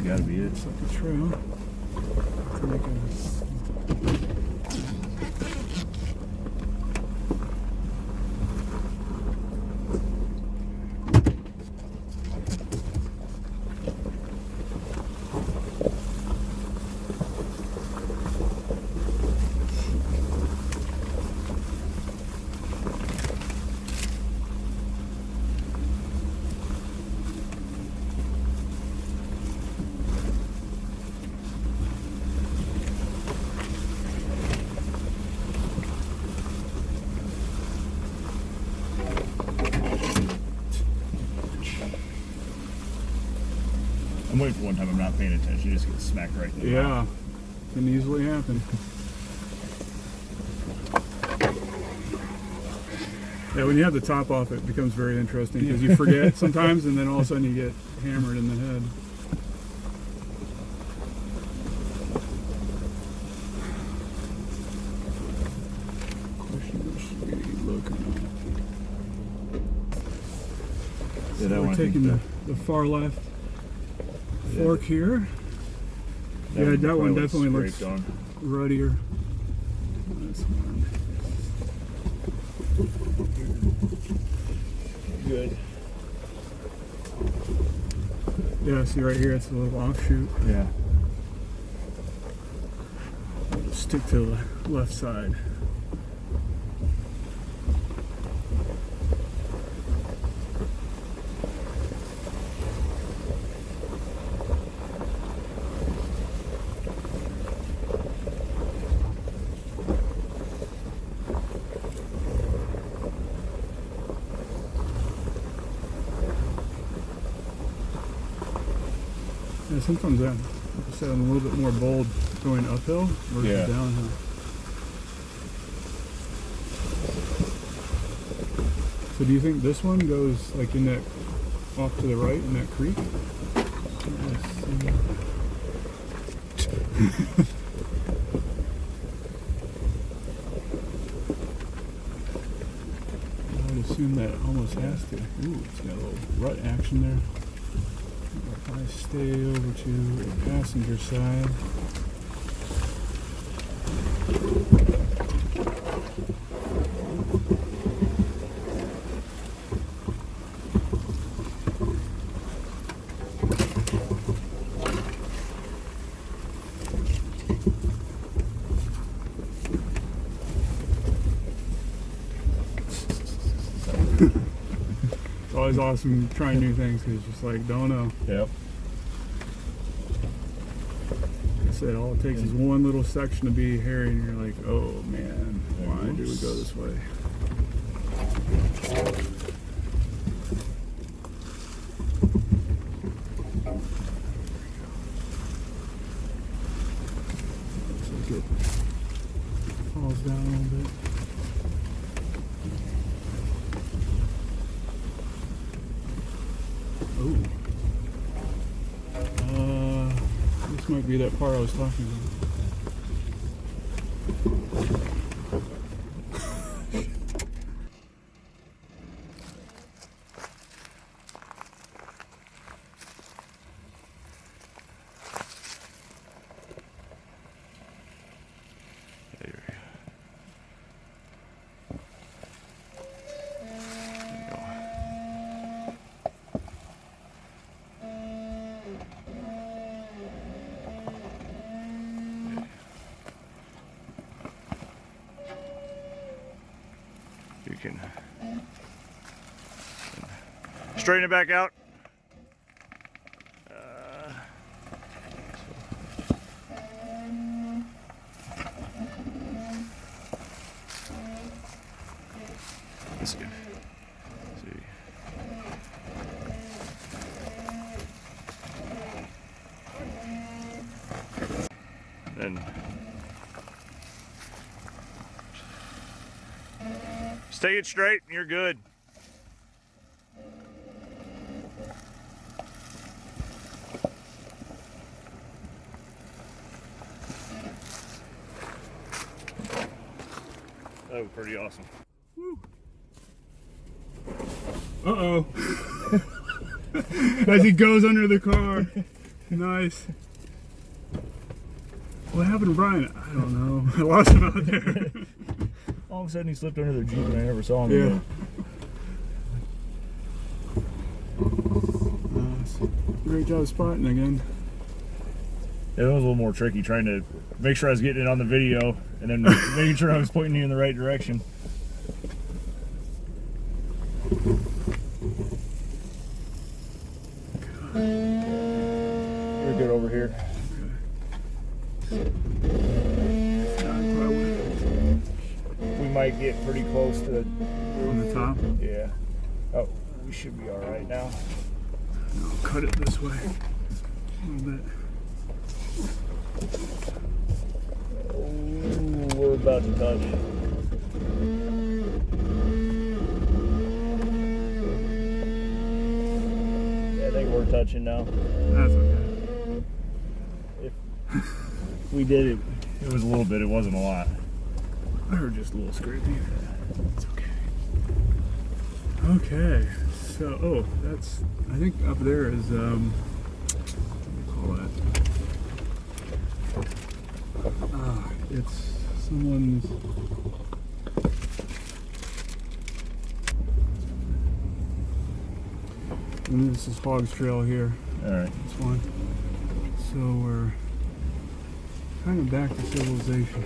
gotta be it. It's like a trail. To make I'm waiting for one time I'm not paying attention, you just get smacked right in the mouth. Can easily happen. Yeah, when you have the top off, it becomes very interesting because you forget sometimes, and then all of a sudden you get hammered in the head. Question should we be looking at? So we're taking the far left fork here. Yeah, that one definitely looks ruddier. This one. Good. Yeah, see right here, it's a little offshoot. Yeah. Stick to the left side. Yeah, sometimes like I said, I'm a little bit more bold going uphill versus downhill. So do you think this one goes like in that, off to the right in that creek? I would assume that almost has to. Ooh, it's got a little rut action there. If I stay over to the passenger side. It's always awesome trying new things because it's just like, don't know. Yep. Like I said, all it takes is one little section to be hairy and you're like, oh man, why do we go this way? Looks like it falls down a little bit. Oh. This might be that part I was talking about. You can straighten it back out. That's good. Let's see. Then stay it straight and you're good. That was pretty awesome. Woo. Uh-oh. As he goes under the car. Nice. What happened to Brian? I don't know. I lost him out there. All of a sudden he slipped under the Jeep and I never saw him Yeah. again. Great job spotting again. Yeah, that was a little more tricky, trying to make sure I was getting it on the video and then making sure I was pointing you in the right direction. You're good over here. We might get pretty close to the On the top? Yeah. Oh, we should be alright now. I'll cut it this way a little bit. Oh, we're about to touch. Yeah, I think we're touching now. That's okay. If we did it, it was a little bit, it wasn't a lot. I heard just a little scraping. It's okay. Okay, so, oh, that's, I think up there is, what do you call that? It's someone's, and this is Hogg's Trail here, Alright. this one. So we're kind of back to civilization.